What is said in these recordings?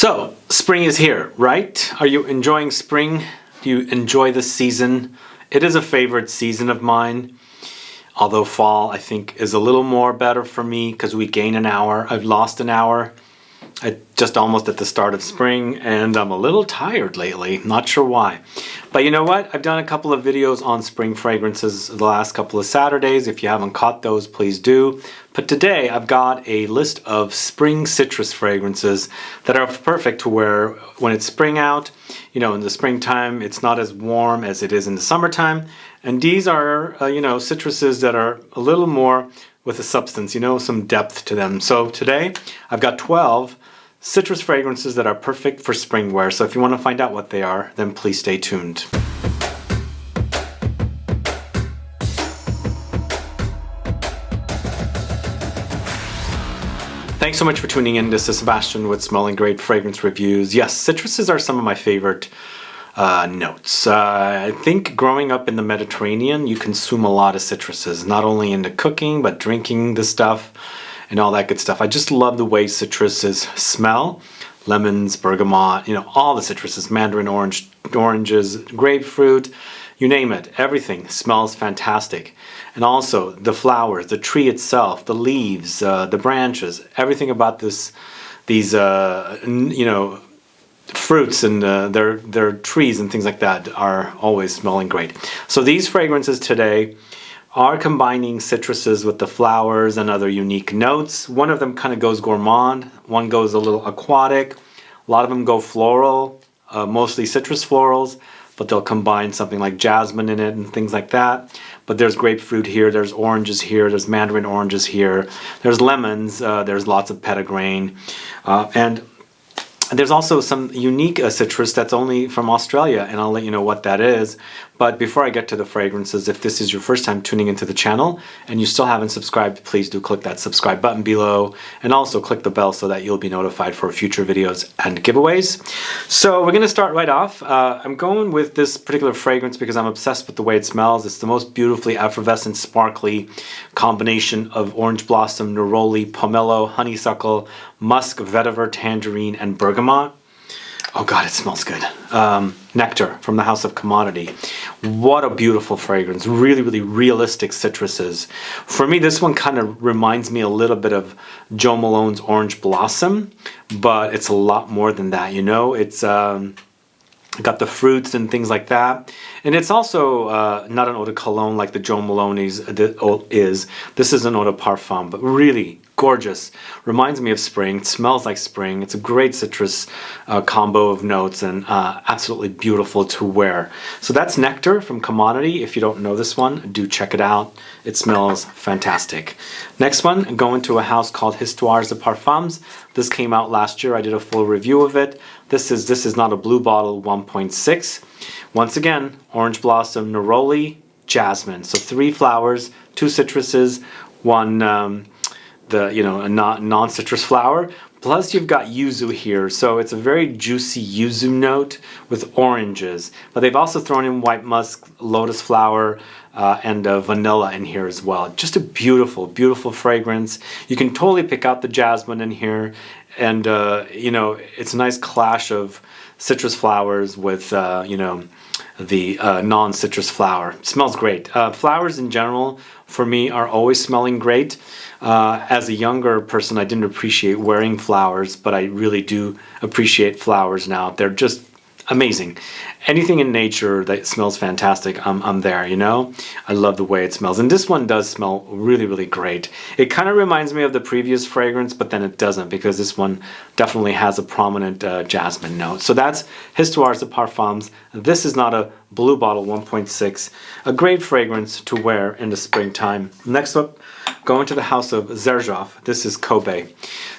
So, spring is here, right? Are you enjoying spring? Do you enjoy this season? It is a favorite season of mine. Although fall, I think, is a little more better for me because we gain an hour. I've lost an hour just almost at the start of spring, and I'm a little tired lately. Not sure why. But you know what? I've done a couple of videos on spring fragrances the last couple of Saturdays. If you haven't caught those, please do. But today I've got a list of spring citrus fragrances that are perfect to wear when it's spring out. You know, in the springtime, it's not as warm as it is in the summertime. And these are, citruses that are a little more with a substance, some depth to them. So today I've got 12 citrus fragrances that are perfect for spring wear. So if you want to find out what they are, then please stay tuned. Thanks so much for tuning in. This is Sebastian with Smelling Great Fragrance Reviews. Yes, citruses are some of my favorite notes. I think growing up in the Mediterranean, you consume a lot of citruses, not only into cooking, but drinking the stuff and all that good stuff. I just love the way citruses smell. Lemons, bergamot, all the citruses, mandarin oranges, grapefruit, you name it. Everything smells fantastic. And also the flowers, the tree itself, the leaves, the branches, everything about these fruits and their trees and things like that are always smelling great. So these fragrances today are combining citruses with the flowers and other unique notes. One of them kind of goes gourmand, one goes a little aquatic, a lot of them go floral, mostly citrus florals, but they'll combine something like jasmine in it and things like that. But there's grapefruit here, there's oranges here, there's mandarin oranges here, there's lemons, there's lots of petitgrain, and there's also some unique citrus that's only from Australia, and I'll let you know what that is. But before I get to the fragrances, if this is your first time tuning into the channel and you still haven't subscribed, please do click that subscribe button below, and also click the bell so that you'll be notified for future videos and giveaways. So we're going to start right off. I'm going with this particular fragrance because I'm obsessed with the way it smells. It's the most beautifully effervescent, sparkly combination of orange blossom, neroli, pomelo, honeysuckle, musk, vetiver, tangerine, and bergamot. Oh God, it smells good. Nectar from the House of Commodity. What a beautiful fragrance. Really, really realistic citruses. For me, this one kind of reminds me a little bit of Jo Malone's Orange Blossom, but it's a lot more than that, It's got the fruits and things like that. And it's also not an eau de cologne like the Jo Malone's is. This is an eau de parfum, but really gorgeous. Reminds me of spring. It smells like spring. It's a great citrus combo of notes and absolutely beautiful to wear. So that's Nectar from Commodity. If you don't know this one, do check it out. It smells fantastic. Next one, going to a house called HISTOIRES de Parfums. This came out last year. I did a full review of it. This is not a blue bottle 1.6. Once again, orange blossom, neroli, jasmine. So 3 flowers, 2 citruses, one a non-citrus flower. Plus you've got yuzu here, so it's a very juicy yuzu note with oranges. But they've also thrown in white musk, lotus flower, and vanilla in here as well. Just a beautiful, beautiful fragrance. You can totally pick out the jasmine in here, and it's a nice clash of citrus flowers with the non-citrus flower. It smells great. Flowers in general for me are always smelling great. As a younger person, I didn't appreciate wearing flowers, but I really do appreciate flowers now. They're just amazing. Anything in nature that smells fantastic, I'm there, I love the way it smells. And this one does smell really, really great. It kind of reminds me of the previous fragrance, but then it doesn't, because this one definitely has a prominent jasmine note. So that's HISTOIRES de Parfums. This is not a blue bottle 1.6. A great fragrance to wear in the springtime. Next up, going to the house of Xerjoff. This is Kobe.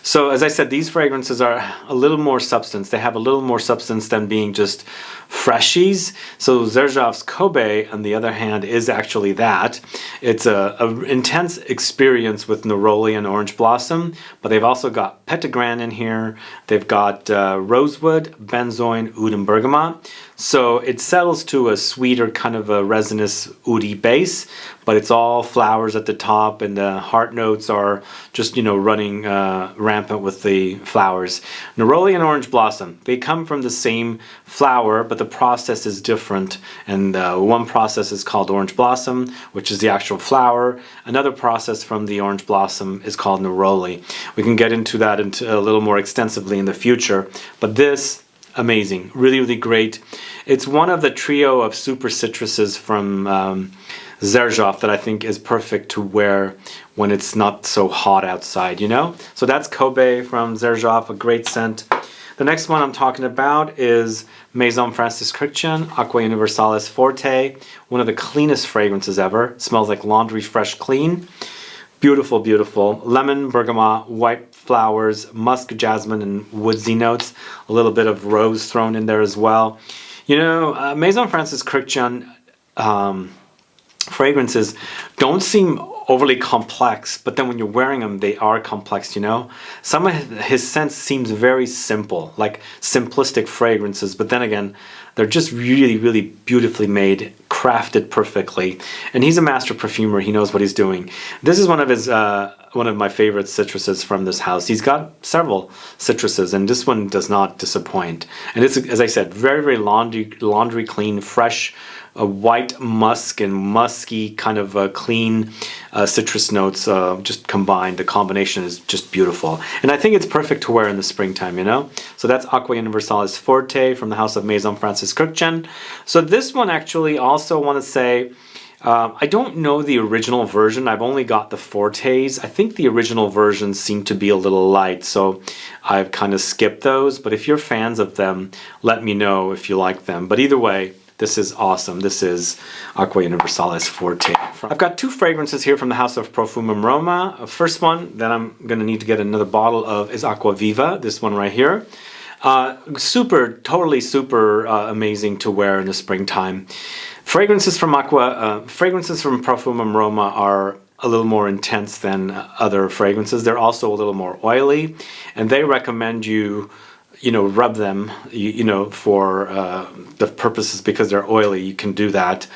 So as I said, these fragrances are a little more substance. They have a little more substance than being just freshies. So Xerjoff's Kobe, on the other hand, is actually that. It's a intense experience with neroli and orange blossom, but they've also got Petitgrain in here. They've got rosewood, benzoin, oud, and bergamot. So it settles to a sweeter kind of a resinous oudy base, but it's all flowers at the top and the heart notes are just, you know, running rampant with the flowers. Neroli and orange blossom, they come from the same flower, but the process is different. And one process is called orange blossom, which is the actual flower. Another process from the orange blossom is called neroli. We can get into that a little more extensively in the future, but this, amazing, really, really great. It's one of the trio of super citruses from Xerjoff that I think is perfect to wear when it's not so hot outside, you know? So that's Kobe from Xerjoff, a great scent. The next one I'm talking about is Maison Francis Christian Aqua Universalis Forte, one of the cleanest fragrances ever. Smells like laundry fresh clean. Beautiful, beautiful. Lemon, bergamot, white flowers, musk, jasmine, and woodsy notes. A little bit of rose thrown in there as well. You know, Maison Francis Christian fragrances don't seem overly complex, but then when you're wearing them, they are complex, you know? Some of his scents seems very simple, like simplistic fragrances, but then again, they're just really, really beautifully made, crafted perfectly. And he's a master perfumer. He knows what he's doing. This is one of my favorite citruses from this house. He's got several citruses, and this one does not disappoint. And it's, as I said, very, very laundry clean, fresh, white musk and musky kind of clean citrus notes just combined. The combination is just beautiful. And I think it's perfect to wear in the springtime, you know? So that's Aqua Universalis Forte from the house of Maison Francis Christian. So this one actually also want to say, I don't know the original version. I've only got the Fortes. I think the original versions seem to be a little light, so I've kind of skipped those. But if you're fans of them, let me know if you like them. But either way, this is awesome. This is Aqua Universalis Forte. I've got two fragrances here from the house of PROFUMUM Roma. First one that I'm going to need to get another bottle of is Aqua Viva, this one right here. Totally super amazing to wear in the springtime. Fragrances from PROFUMUM Roma are a little more intense than other fragrances. They're also a little more oily, and they recommend you rub them, for the purposes because they're oily. You can do that.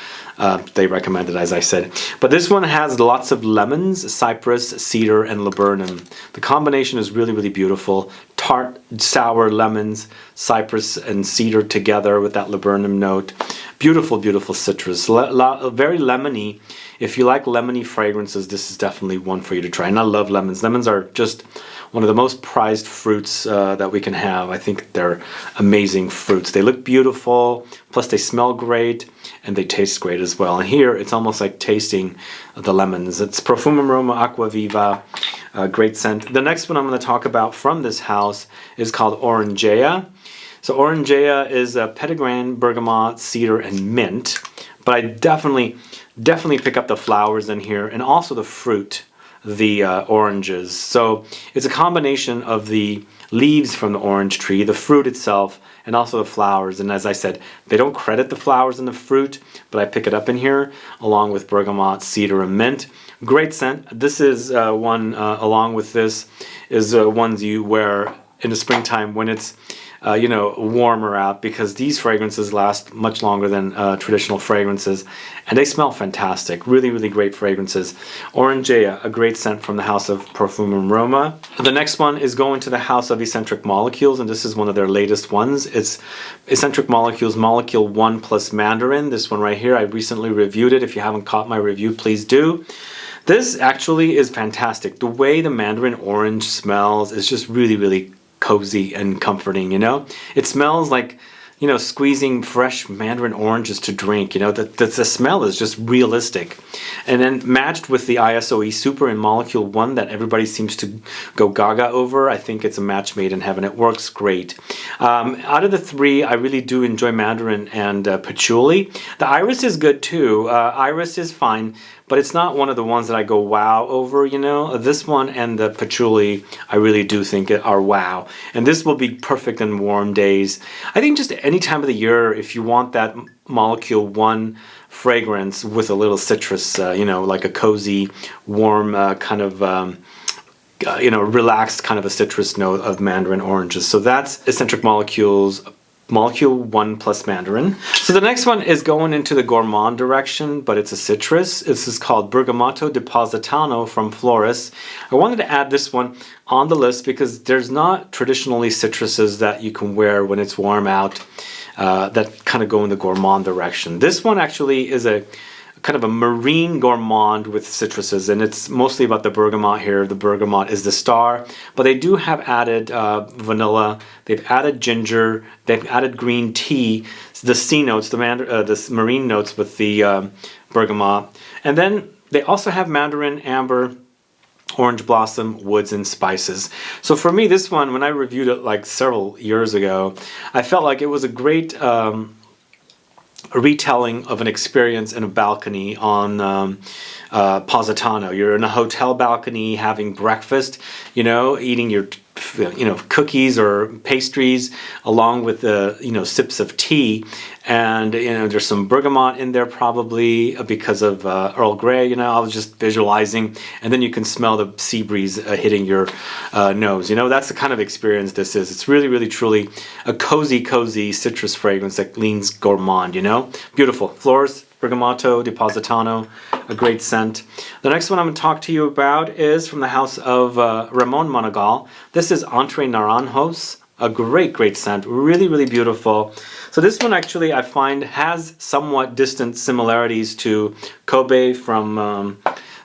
They recommend it, as I said. But this one has lots of lemons, cypress, cedar, and laburnum. The combination is really, really beautiful. Tart, sour lemons, cypress, and cedar together with that laburnum note. Beautiful, beautiful citrus. Very lemony. If you like lemony fragrances, this is definitely one for you to try. And I love lemons. Lemons are just one of the most prized fruits that we can have. I think they're amazing fruits. They look beautiful, plus they smell great, and they taste great as well. And here, it's almost like tasting the lemons. It's PROFUMUM Roma Aqua Viva, great scent. The next one I'm going to talk about from this house is called Orangea. So Orangea is a Petitgrain, bergamot, cedar, and mint. But I definitely pick up the flowers in here, and also the fruit, the oranges. So it's a combination of the leaves from the orange tree, the fruit itself, and also the flowers. And as I said, they don't credit the flowers and the fruit, but I pick it up in here along with bergamot, cedar, and mint. Great scent. This is one, along with this, is ones you wear in the springtime when it's warmer out, because these fragrances last much longer than traditional fragrances, and they smell fantastic. Really, really great fragrances. Orangea, a great scent from the house of PROFUMUM Roma. The next one is going to the house of Eccentric Molecules, and this is one of their latest ones. It's Eccentric Molecules Molecule 1 plus Mandarin. This one right here, I recently reviewed it. If you haven't caught my review, please do. This actually is fantastic. The way the Mandarin orange smells is just really, really cozy and comforting, It smells like, squeezing fresh Mandarin oranges to drink, the smell is just realistic. And then matched with the ISOE Super in Molecule 1 that everybody seems to go gaga over, I think it's a match made in heaven. It works great. Out of the three, I really do enjoy Mandarin and Patchouli. The Iris is good too. Iris is fine, but it's not one of the ones that I go wow over, This one and the Patchouli, I really do think are wow. And this will be perfect in warm days. I think just any time of the year, if you want that Molecule 1 fragrance with a little citrus, like a cozy, warm, kind of, relaxed kind of a citrus note of Mandarin oranges. So that's Eccentric Molecules Molecule 1 plus Mandarin. So the next one is going into the gourmand direction, but it's a citrus. This is called Bergamotto di Positano from Floris. I wanted to add this one on the list because there's not traditionally citruses that you can wear when it's warm out that kind of go in the gourmand direction. This one actually is a kind of a marine gourmand with citruses, and it's mostly about the bergamot here. The bergamot is the star, but they do have added vanilla, they've added ginger, they've added green tea, the C notes, the marine notes with the bergamot, and then they also have mandarin, amber, orange blossom, woods, and spices. So for me, this one, when I reviewed it like several years ago, I felt like it was a great a retelling of an experience in a balcony on Positano. You're in a hotel balcony having breakfast, you know, eating your cookies or pastries along with sips of tea, and there's some bergamot in there probably because of Earl Grey. I was just visualizing, and then you can smell the sea breeze hitting your nose. That's the kind of experience this is. It's really, really, truly a cozy citrus fragrance that leans gourmand. Beautiful. Floris, Bergamotto di Positano, a great scent. The next one I'm going to talk to you about is from the house of Ramon Monegal. This is Entre Naranjos, a great scent, really, really beautiful. So this one actually I find has somewhat distant similarities to Kobe from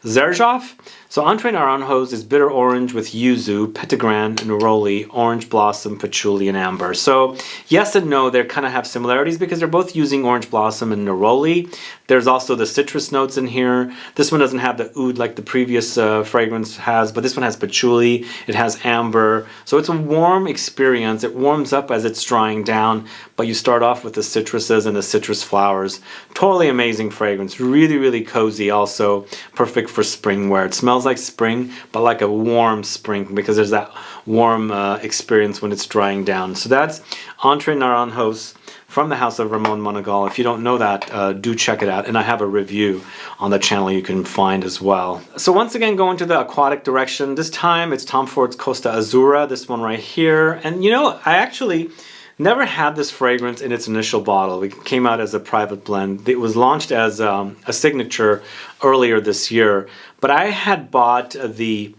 Xerjoff. So Entre Naranjos is bitter orange with Yuzu, Petitgrain, Neroli, orange blossom, Patchouli, and amber. So yes and no, they kind of have similarities because they're both using orange blossom and Neroli. There's also the citrus notes in here. This one doesn't have the oud like the previous fragrance has, but this one has patchouli, it has amber. So it's a warm experience. It warms up as it's drying down, but you start off with the citruses and the citrus flowers. Totally amazing fragrance. Really, really cozy also. Perfect for spring wear. It smells like spring, but like a warm spring because there's that warm experience when it's drying down. So that's Entre Naranjos from the house of Ramon Monegal. If you don't know that, do check it out. And I have a review on the channel you can find as well. So once again, going to the aquatic direction. This time it's Tom Ford's Costa Azzurra, this one right here. And I actually never had this fragrance in its initial bottle. It came out as a private blend. It was launched as a signature earlier this year. But I had bought the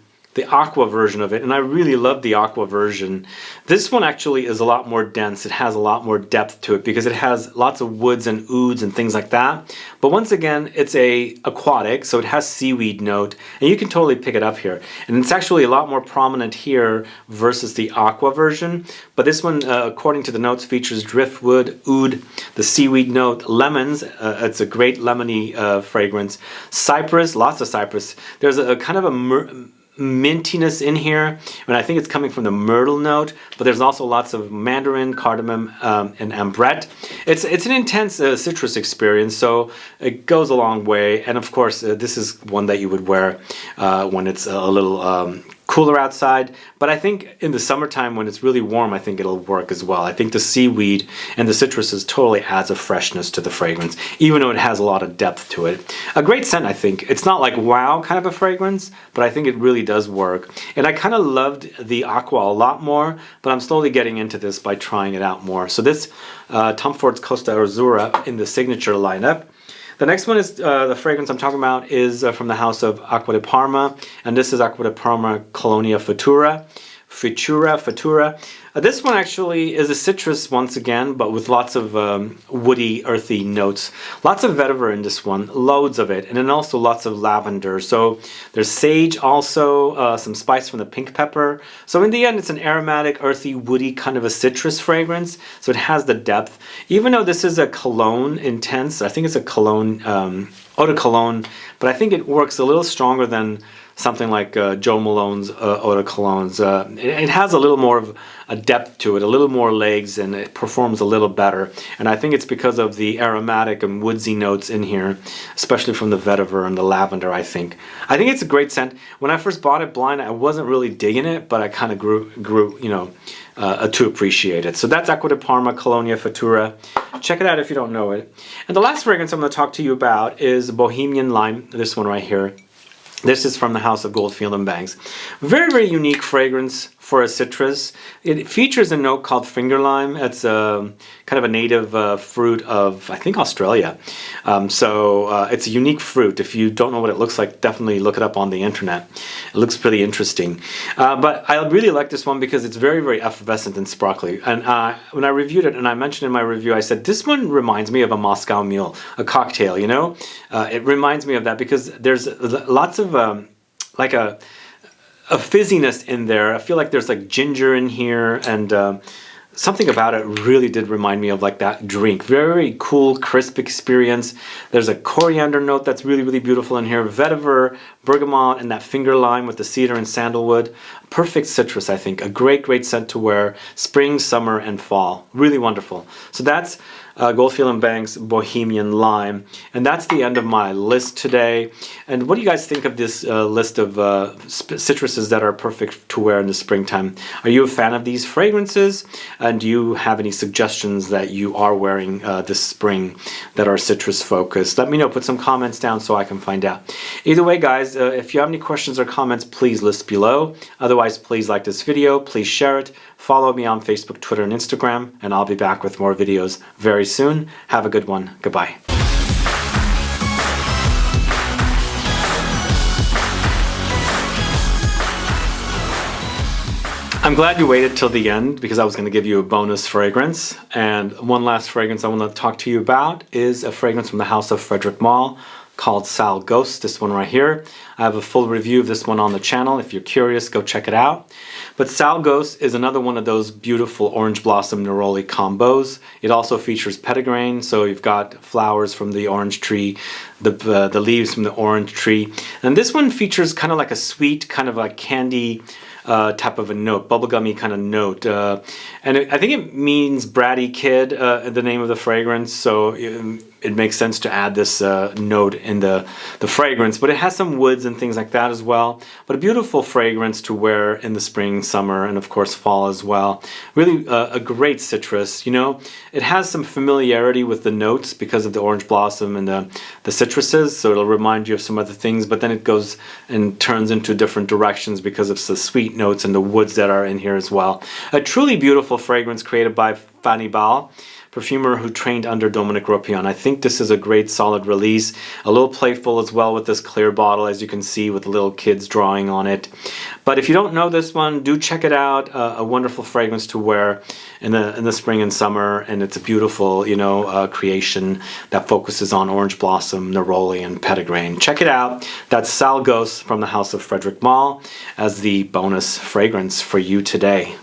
aqua version of it, and I really love the aqua version. This one actually is a lot more dense. It has a lot more depth to it because it has lots of woods and ouds and things like that. But once again, it's a aquatic, so it has seaweed note, and you can totally pick it up here. And it's actually a lot more prominent here versus the aqua version. But this one, according to the notes, features driftwood, oud, the seaweed note, lemons. It's a great lemony fragrance. Cypress, lots of cypress. There's a kind of a mintiness in here, and I think it's coming from the myrtle note, but there's also lots of mandarin, cardamom, and ambrette. It's an intense citrus experience, so it goes a long way. And of course, this is one that you would wear when it's a little cooler outside, but I think in the summertime when it's really warm, I think it'll work as well. I think the seaweed and the citruses totally adds a freshness to the fragrance, even though it has a lot of depth to it. A great scent, I think. It's not like wow kind of a fragrance, but I think it really does work. And I kind of loved the aqua a lot more, but I'm slowly getting into this by trying it out more. So this Tom Ford's Costa Azzurra in the signature lineup. The next one is the fragrance I'm talking about is from the house of Acqua di Parma, and this is Acqua di Parma Colonia Futura. This one actually is a citrus once again, but with lots of woody, earthy notes. Lots of vetiver in this one, loads of it, and then also lots of lavender. So there's sage also, some spice from the pink pepper. So in the end, it's an aromatic, earthy, woody kind of a citrus fragrance. So it has the depth. Even though this is a cologne intense, I think it's a cologne, eau de cologne, but I think it works a little stronger than something like Joe Malone's eau de colognes. It has a little more of a depth to it, a little more legs, and it performs a little better. And I think it's because of the aromatic and woodsy notes in here, especially from the vetiver and the lavender, I think. I think it's a great scent. When I first bought it blind, I wasn't really digging it, but I kind of grew to appreciate it. So that's Acqua di Parma Colonia Futura. Check it out if you don't know it. And the last fragrance I'm going to talk to you about is Bohemian Lime, this one right here. This is from the house of Goldfield and Banks. Very, very unique fragrance for a citrus. It features a note called finger lime. It's kind of a native fruit of, I think, Australia. It's a unique fruit. If you don't know what it looks like, definitely look it up on the internet. It looks pretty interesting. But I really like this one because it's very, very effervescent and sparkly. And when I reviewed it, and I mentioned in my review, I said, this one reminds me of a Moscow Mule, a cocktail, you know? It reminds me of that because there's lots of like a fizziness in there. I feel like there's like ginger in here, and something about it really did remind me of like that drink. Very cool, crisp experience. There's a coriander note that's really, really beautiful in here. Vetiver, bergamot, and that finger lime with the cedar and sandalwood. Perfect citrus, I think. A great, great scent to wear spring, summer, and fall. Really wonderful. So that's Goldfield & Bank's Bohemian Lime. And that's the end of my list today. And what do you guys think of this list of citruses that are perfect to wear in the springtime? Are you a fan of these fragrances? And do you have any suggestions that you are wearing this spring that are citrus focused? Let me know. Put some comments down so I can find out. Either way, guys, if you have any questions or comments, please list below. Otherwise, please like this video. Please share it. Follow me on Facebook, Twitter, and Instagram, and I'll be back with more videos very soon. Have a good one. Goodbye. I'm glad you waited till the end because I was going to give you a bonus fragrance. And one last fragrance I want to talk to you about is a fragrance from the house of Frederic Malle called Sal Ghost, this one right here. I have a full review of this one on the channel. If you're curious, go check it out. But Sal Ghost is another one of those beautiful orange blossom neroli combos. It also features Petitgrain, so you've got flowers from the orange tree, the leaves from the orange tree. And this one features kind of like a sweet, kind of like candy type of a note, bubblegummy kind of note. I think it means bratty kid, the name of the fragrance, so it makes sense to add this note in the fragrance. But it has some woods and things like that as well. But a beautiful fragrance to wear in the spring, summer, and of course fall as well. Really a great citrus, you know. It has some familiarity with the notes because of the orange blossom and the citruses, so it'll remind you of some other things, but then it goes and turns into different directions because of the sweet notes and the woods that are in here as well. A truly beautiful fragrance created by Fanny Bal, perfumer who trained under Dominique Ropion. I think this is a great solid release. A little playful as well with this clear bottle, as you can see, with little kids drawing on it. But if you don't know this one, do check it out. A wonderful fragrance to wear in the spring and summer, and it's a beautiful, you know, creation that focuses on orange blossom, neroli, and petitgrain. Check it out. That's Sal Ghost from the house of Frederic Malle as the bonus fragrance for you today.